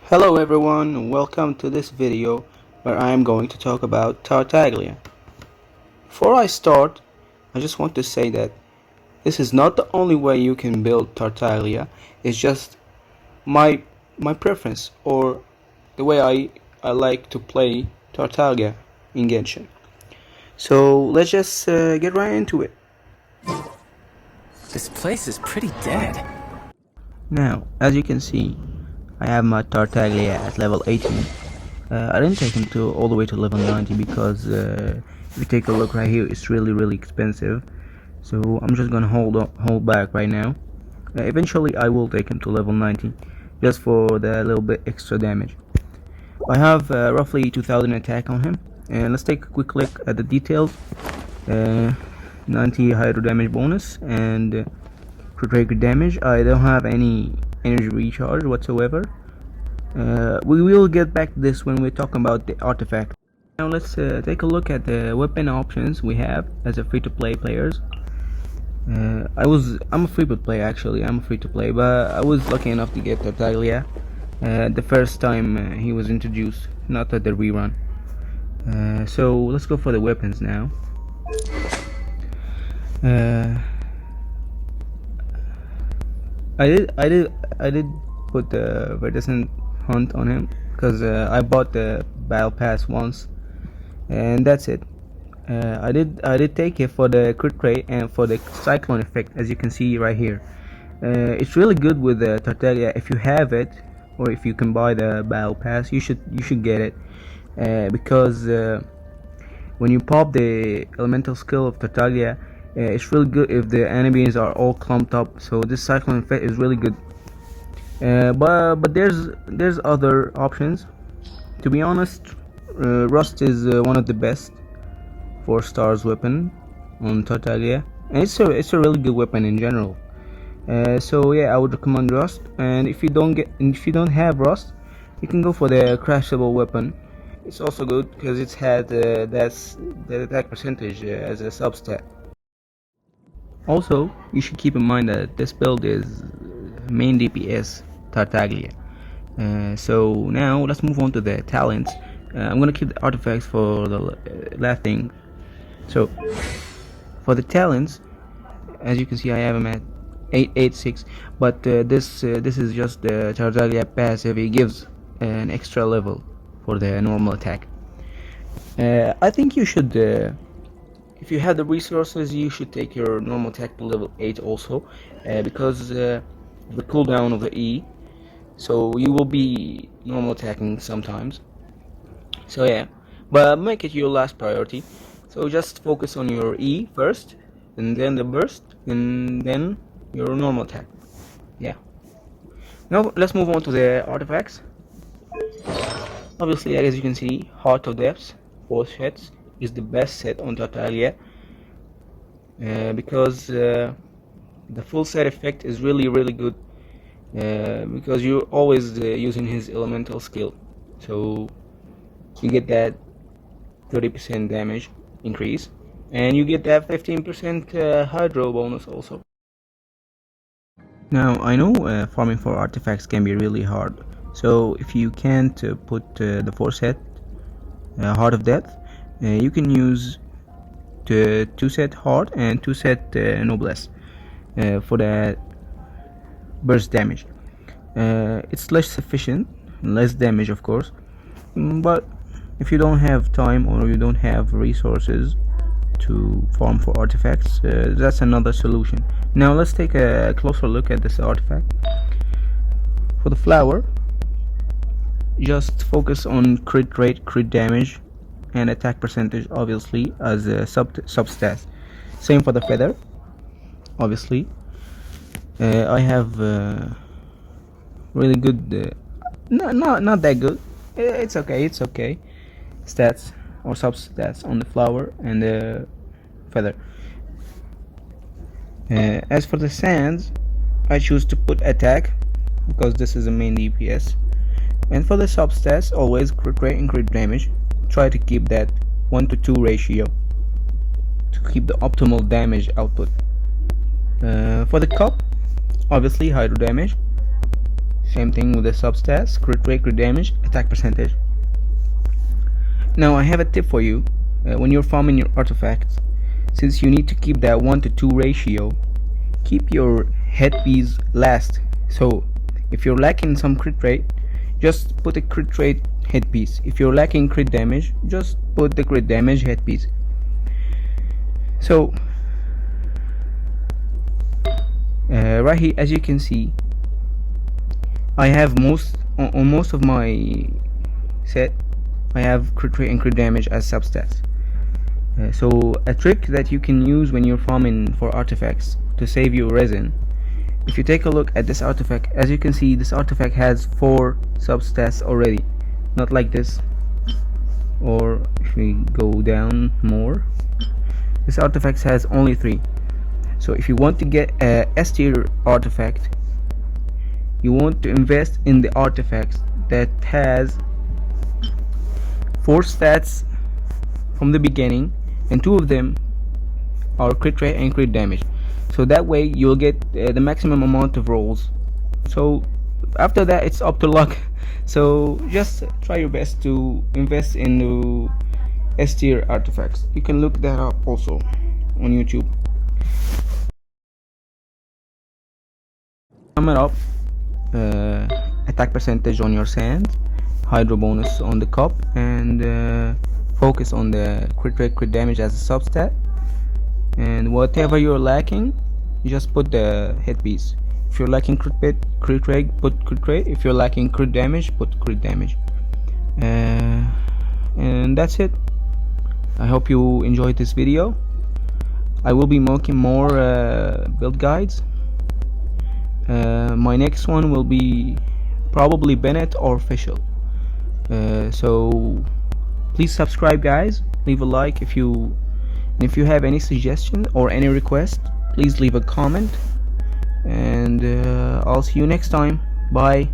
Hello everyone, welcome to this video where I am going to talk about Tartaglia. Before I start, I just want to say that this is not the only way you can build Tartaglia. It's just my preference, or the way I like to play Tartaglia in Genshin. So let's just get right into it. This place is pretty dead. Now, as you can see, I have my Tartaglia at level 18. I didn't take him to all the way to level 90 because if you take a look right here, it's really expensive. So I'm just gonna hold back right now. Eventually, I will take him to level 90 just for the little bit extra damage. I have roughly 2000 attack on him, and let's take a quick look at the details. 90 hydro damage bonus and crit rate damage. I don't have any energy recharge whatsoever. We will get back to this when we're talking about the artifact. Now let's take a look at the weapon options we have as a free-to-play players. I'm a free-to-play actually. I'm a free-to-play, but I was lucky enough to get Tartaglia the first time he was introduced, not at the rerun. So let's go for the weapons now. I did put the reticent hunt on him because I bought the battle pass once, and that's it. I did take it for the crit rate and for the cyclone effect, as you can see right here. It's really good with the Tartaglia. If you have it, or if you can buy the battle pass, you should get it because when you pop the elemental skill of Tartaglia, it's really good if the enemies are all clumped up. So this cyclone effect is really good. But there's other options. To be honest, Rust is one of the best 4 stars weapon on Tartaglia, and it's a really good weapon in general. So yeah, I would recommend Rust. And if you don't have Rust, you can go for the crashable weapon. It's also good because it's had that's the attack percentage as a substat. Also, you should keep in mind that this build is main DPS Tartaglia. So now let's move on to the talents. I'm gonna keep the artifacts for the last thing. So for the talents, as you can see, I have them at 886, but this is just the Tartaglia passive. It gives an extra level for the normal attack. I think you should, if you have the resources, you should take your normal attack to level 8 also, because the cooldown of the E, so you will be normal attacking sometimes. So yeah, but make it your last priority. So just focus on your E first, and then the burst, and then your normal attack. Yeah. Now let's move on to the artifacts. Obviously, as you can see, Heart of Depths 4 sets is the best set on Tartaglia, because the full set effect is really good, because you're always using his elemental skill, so you get that 30% damage increase, and you get that 15% hydro bonus also. Now I know farming for artifacts can be really hard, so if you can't put the 4 set Heart of Death, you can use the 2 set Heart and 2 set Noblesse for the burst damage. It's less efficient, less damage of course, but if you don't have time or you don't have resources to farm for artifacts, that's another solution. Now let's take a closer look at this artifact. For the flower, just focus on crit rate, crit damage, and attack percentage, obviously, as a substats. Same for the feather, obviously. I have really good, not that good. It's okay. Stats or substats on the flower and the feather. As for the sands, I choose to put attack because this is a main DPS. And for the substats, always crit rate and crit damage. Try to keep that 1:2 ratio to keep the optimal damage output. For the cup, obviously hydro damage, Same thing with the substats: crit rate, crit damage, attack percentage. Now I have a tip for you. When you're farming your artifacts, since you need to keep that 1 to 2 ratio, keep your headpiece last. So if you're lacking some crit rate, just put a crit rate headpiece. If you're lacking crit damage, just put the crit damage headpiece. So right here, as you can see, I have on most of my set, I have crit rate and crit damage as substats. So a trick that you can use when you're farming for artifacts to save your resin, if you take a look at this artifact, as you can see, this artifact has 4 substats already, not like this. Or if we go down more, this artifact has only 3. So if you want to get a S tier artifact, you want to invest in the artifacts that has 4 stats from the beginning, and 2 of them are crit rate and crit damage. So that way you'll get the maximum amount of rolls. So after that, it's up to luck. So just try your best to invest in the S tier artifacts. You can look that up also on YouTube. Sum it up: attack percentage on your sand, hydro bonus on the cup, and focus on the crit rate, crit damage as a substat. And whatever you're lacking, you just put the headpiece. If you're lacking crit rate, put crit rate. If you're lacking crit damage, put crit damage. And that's it. I hope you enjoyed this video. I will be making more build guides. My next one will be probably Bennett or Fischl. So please subscribe, guys. Leave a like if you have any suggestions or any request. Please leave a comment, and I'll see you next time. Bye.